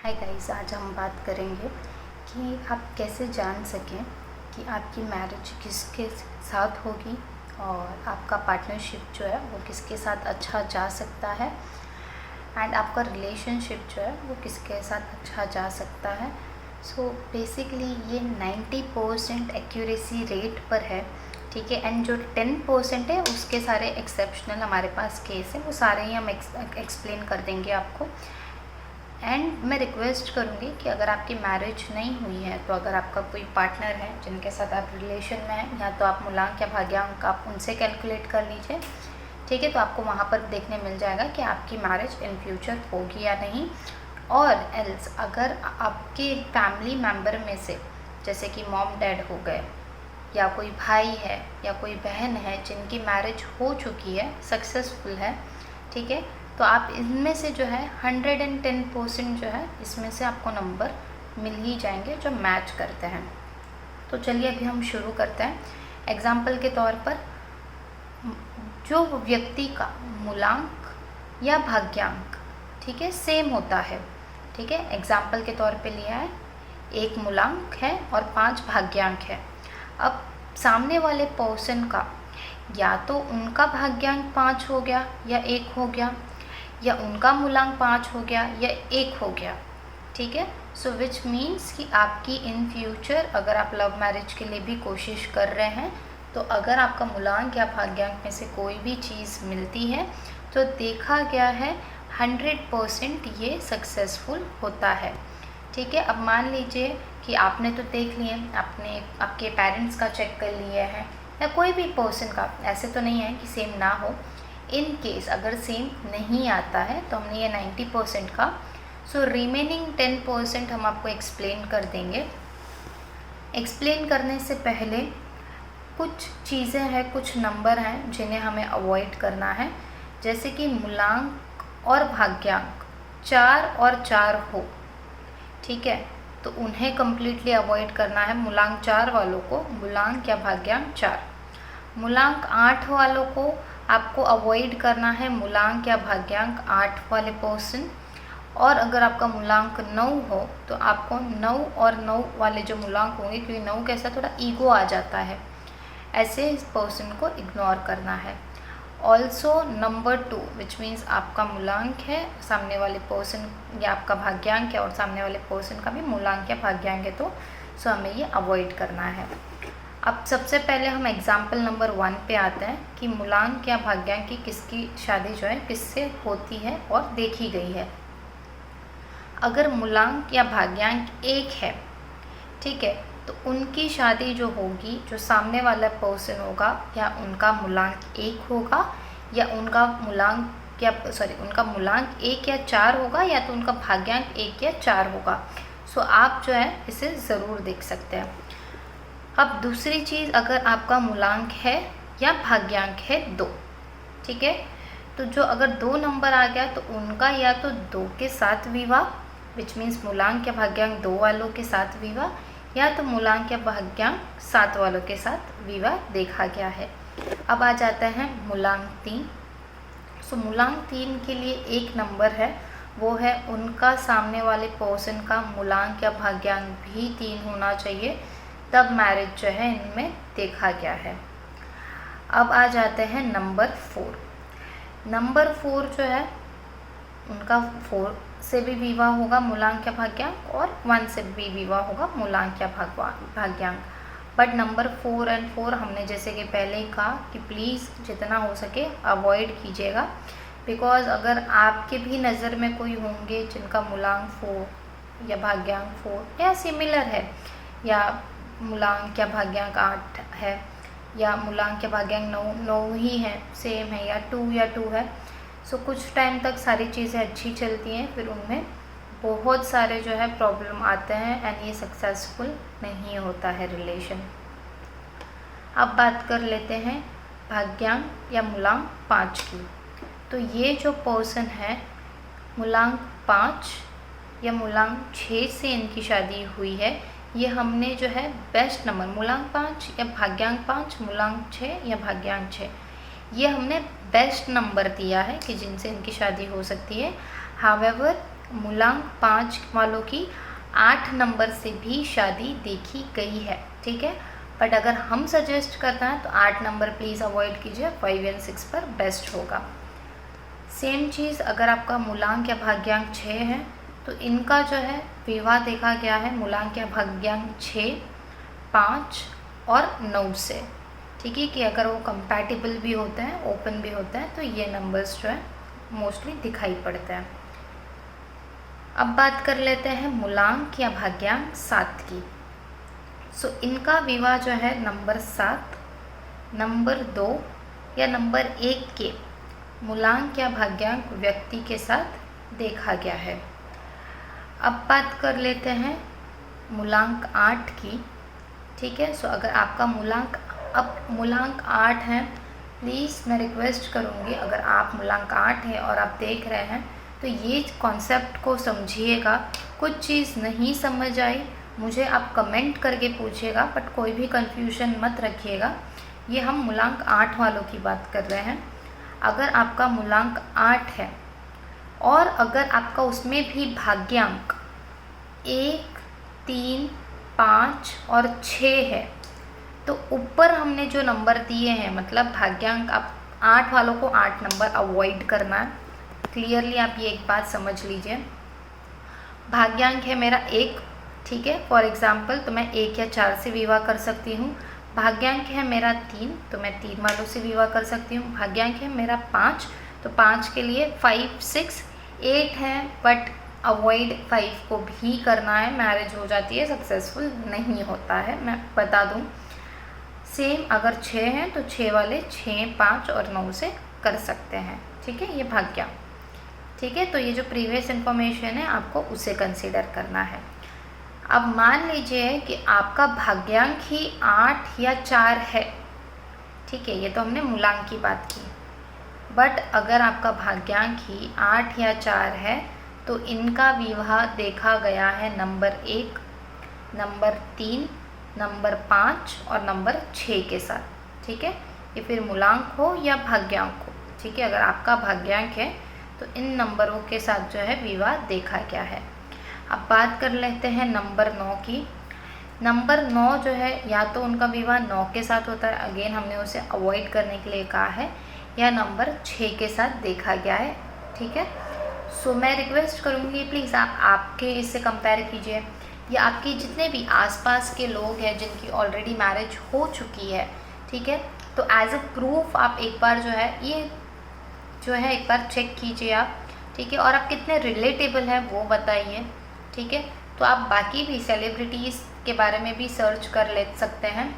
Hi guys, आज हम बात करेंगे कि आप कैसे जान सकें कि आपकी मैरिज किसके साथ होगी और आपका पार्टनरशिप जो है वो किसके साथ अच्छा जा सकता है एंड आपका रिलेशनशिप जो है वो किसके साथ अच्छा जा सकता है। सो बेसिकली ये 90% एक्यूरेसी रेट पर है, ठीक है। एंड जो 10% है उसके सारे एक्सेप्शनल हमारे पास केस हैं, वो सारे ही हम एक्सप्लेन कर देंगे आपको। एंड मैं रिक्वेस्ट करूँगी कि अगर आपकी मैरिज नहीं हुई है तो अगर आपका कोई पार्टनर है जिनके साथ आप रिलेशन में हैं, या तो आप मूलांक या भाग्यांक आप उनसे कैलकुलेट कर लीजिए, ठीक है। तो आपको वहाँ पर देखने मिल जाएगा कि आपकी मैरिज इन फ्यूचर होगी या नहीं। और एल्स अगर आपके फैमिली मेम्बर में से जैसे कि मॉम डैड हो गए, या कोई भाई है या कोई बहन है जिनकी मैरिज हो चुकी है, सक्सेसफुल है, ठीक है, तो आप इनमें से जो है 110% जो है इसमें से आपको नंबर मिल ही जाएंगे जो मैच करते हैं। तो चलिए अभी हम शुरू करते हैं। एग्जाम्पल के तौर पर जो व्यक्ति का मूलांक या भाग्यांक, ठीक है, सेम होता है, ठीक है। एग्जाम्पल के तौर पे लिया है, 1 मूलांक है और 5 भाग्यांक है। अब सामने वाले पर्सन का या तो उनका भाग्यांक 5 हो गया या 1 हो गया, या उनका मूलांक 5 हो गया या 1 हो गया, ठीक है। सो विच मीन्स कि आपकी इन फ्यूचर अगर आप लव मैरिज के लिए भी कोशिश कर रहे हैं तो अगर आपका मूलांक या भाग्यांक में से कोई भी चीज़ मिलती है तो देखा गया है 100% ये सक्सेसफुल होता है, ठीक है। अब मान लीजिए कि आपने तो देख लिए, आपने आपके पेरेंट्स का चेक कर लिया है या कोई भी पर्सन का, ऐसे तो नहीं है कि सेम ना हो। इन केस अगर सेम नहीं आता है तो हमने ये 90% का, सो रिमेनिंग 10% हम आपको एक्सप्लेन कर देंगे। एक्सप्लेन करने से पहले कुछ चीज़ें हैं, कुछ नंबर हैं जिन्हें हमें अवॉइड करना है, जैसे कि मूलांक और भाग्यांक 4 और 4 हो, ठीक है, तो उन्हें कम्प्लीटली अवॉइड करना है। मूलांक 4 वालों को मूलांक या भाग्यांक 4, मूलांक 8 वालों को आपको अवॉइड करना है मूलांक या भाग्यांक 8 वाले पर्सन। और अगर आपका मूलांक 9 हो तो आपको 9 और 9 वाले जो मूलांक होंगे, क्योंकि 9 कैसा थोड़ा ईगो आ जाता है, ऐसे इस पर्सन को इग्नोर करना है। ऑल्सो नंबर 2 विच मीन्स आपका मूलांक है, सामने वाले पर्सन या आपका भाग्यांक है और सामने वाले पर्सन का भी मूलांक या भाग्यांक है, तो सो हमें ये अवॉइड करना है। अब सबसे पहले हम एग्जाम्पल नंबर 1 पे आते हैं कि मूलांक या भाग्यांक की किसकी शादी जो है किससे होती है और देखी गई है। अगर मूलांक या भाग्यांक 1 है, ठीक है, तो उनकी शादी जो होगी, जो सामने वाला पर्सन होगा, या उनका मूलांक 1 होगा या उनका मूलांक उनका मूलांक 1 या 4 होगा, या तो उनका भाग्यांक 1 या 4 होगा। सो आप जो है इसे ज़रूर देख सकते हैं। अब दूसरी चीज़, अगर आपका मूलांक है या भाग्यांक है 2, ठीक है, तो जो अगर 2 नंबर आ गया तो उनका या तो 2 के साथ विवाह, विच मीन्स मूलांक या भाग्यांक 2 वालों के साथ विवाह, या तो मूलांक या भाग्यांक 7 वालों के साथ विवाह देखा गया है। अब आ जाता है मूलांक 3। सो मूलांक 3 के लिए एक नंबर है, वो है उनका सामने वाले पर्सन का मूलांक या भाग्यांक भी 3 होना चाहिए, तब मैरिज जो है इनमें देखा गया है। अब आ जाते हैं नंबर 4। नंबर 4 जो है उनका 4 से भी विवाह होगा मूलांक या भाग्यांक, और 1 से भी विवाह होगा मूलांक या भाग्यांक। बट नंबर 4 और 4 हमने जैसे कि पहले ही कहा कि प्लीज़ जितना हो सके अवॉइड कीजिएगा, बिकॉज़ अगर आपके भी नज़र में कोई होंगे जिनका मूलांक 4 या भाग्यांक 4 या सिमिलर है, या मूलांक या भाग्यांक 8 है, या मूलांक या भाग्यांक 9 ही है, सेम है, या 2 या 2 है, सो कुछ टाइम तक सारी चीज़ें अच्छी चलती हैं, फिर उनमें बहुत सारे जो है प्रॉब्लम आते हैं एंड ये सक्सेसफुल नहीं होता है रिलेशन। अब बात कर लेते हैं भाग्यांक या मूलांक 5 की। तो ये जो पर्सन है मूलांक 5 या मूलांक 6 से इनकी शादी हुई है, ये हमने जो है बेस्ट नंबर मूलांक 5 या भाग्यांक 5, मूलांक 6 या भाग्यांक 6, ये हमने बेस्ट नंबर दिया है कि जिनसे इनकी शादी हो सकती है। हावेवर मूलांक 5 वालों की 8 नंबर से भी शादी देखी गई है, ठीक है। बट अगर हम सजेस्ट करते हैं तो 8 नंबर प्लीज़ अवॉइड कीजिए, 5 एंड 6 पर बेस्ट होगा। सेम चीज़ अगर आपका मूलांक या भाग्यांक 6 है तो इनका जो है विवाह देखा गया है मूलांक या भाग्यांक 6, 5 और 9 से, ठीक है, कि अगर वो कंपैटिबल भी होते हैं, ओपन भी होते हैं, तो ये नंबर्स जो है मोस्टली दिखाई पड़ते हैं। अब बात कर लेते हैं मूलांक या भाग्यांक 7 की। सो इनका विवाह जो है नंबर 7, नंबर 2 या नंबर 1 के मूलांक या भाग्यांक व्यक्ति के साथ देखा गया है। अब बात कर लेते हैं मूलांक 8 की, ठीक है। सो अगर आपका मूलांक 8 है, प्लीज़ मैं रिक्वेस्ट करूँगी, अगर आप मूलांक 8 है और आप देख रहे हैं तो ये कॉन्सेप्ट को समझिएगा। कुछ चीज़ नहीं समझ आई मुझे आप कमेंट करके पूछिएगा, बट कोई भी कन्फ्यूजन मत रखिएगा। ये हम मूलांक 8 वालों की बात कर रहे हैं। अगर आपका मूलांक 8 है और अगर आपका उसमें भी भाग्यांक 1, 3, 5 और 6 है तो ऊपर हमने जो नंबर दिए हैं, मतलब भाग्यांक आप 8 वालों को 8 नंबर अवॉइड करना है। क्लियरली आप ये एक बात समझ लीजिए। भाग्यांक है मेरा 1, ठीक है, फॉर एग्जांपल, तो मैं 1 या 4 से विवाह कर सकती हूँ। भाग्यांक है मेरा 3, तो मैं 3 वालों से विवाह कर सकती हूँ। भाग्यांक है मेरा 5, तो 5 के लिए 5, 6, 8 है, बट अवॉइड 5 को भी करना है, मैरिज हो जाती है, सक्सेसफुल नहीं होता है, मैं बता दूँ। सेम अगर 6 हैं तो 6 वाले 6, 5 और 9 से कर सकते हैं, ठीक है, ये भाग्यांक, ठीक है। तो ये जो प्रीवियस इन्फॉर्मेशन है आपको उसे कंसीडर करना है। अब मान लीजिए कि आपका भाग्यांक ही 8 या 4 है, ठीक है, ये तो हमने मूलांक की बात की। बट अगर आपका भाग्यांक ही 8 या 4 है तो इनका विवाह देखा गया है नंबर 1, नंबर 3, नंबर 5 और नंबर 6 के साथ, ठीक है। ये फिर मूलांक हो या भाग्यांक हो, ठीक है। अगर आपका भाग्यांक है तो इन नंबरों के साथ जो है विवाह देखा गया है। अब बात कर लेते हैं नंबर 9 की। नंबर 9 जो है या तो उनका विवाह 9 के साथ होता है, अगेन हमने उसे अवॉइड करने के लिए कहा है, या नंबर 6 के साथ देखा गया है, ठीक है। सो मैं रिक्वेस्ट करूँगी प्लीज़ आप आपके इससे कंपेयर कीजिए, या आपके जितने भी आसपास के लोग हैं जिनकी ऑलरेडी मैरिज हो चुकी है, ठीक है, तो एज अ प्रूफ आप एक बार जो है ये जो है एक बार चेक कीजिए आप, ठीक है। और आप कितने रिलेटेबल हैं वो बताइए, ठीक है। तो आप बाकी भी सेलिब्रिटीज़ के बारे में भी सर्च कर ले सकते हैं,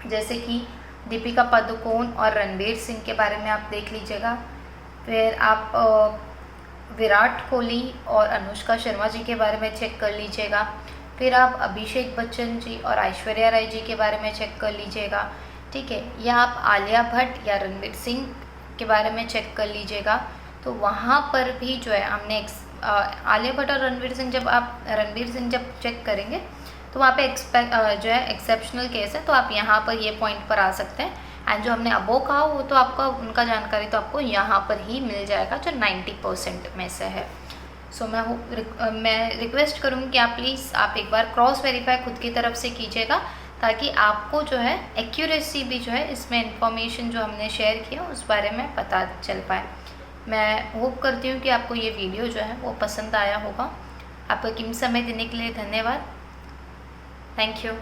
जैसे कि दीपिका पादुकोण और रणवीर सिंह के बारे में आप देख लीजिएगा। फिर आप विराट कोहली और अनुष्का शर्मा जी के बारे में चेक कर लीजिएगा। फिर आप अभिषेक बच्चन जी और ऐश्वर्या राय जी के बारे में चेक कर लीजिएगा, ठीक है। या आप आलिया भट्ट या रणवीर सिंह के बारे में चेक कर लीजिएगा। तो वहाँ पर भी जो है हमने आलिया भट्ट और रणवीर सिंह जब चेक करेंगे तो वहाँ पे जो है एक्सेप्शनल केस है, तो आप यहाँ पर ये पॉइंट पर आ सकते हैं। एंड जो हमने अबो कहा वो तो आपका उनका जानकारी तो आपको यहाँ पर ही मिल जाएगा जो 90% में से है। सो मैं रिक्वेस्ट करूँगी कि आप प्लीज़ आप एक बार क्रॉस वेरीफाई खुद की तरफ से कीजिएगा, ताकि आपको जो है एक्यूरेसी भी जो है इसमें इंफॉर्मेशन जो हमने शेयर किया उस बारे में पता चल पाए। मैं होप करती हूँ कि आपको ये वीडियो जो है वो पसंद आया होगा। आपका कीमती समय देने के लिए धन्यवाद। Thank you.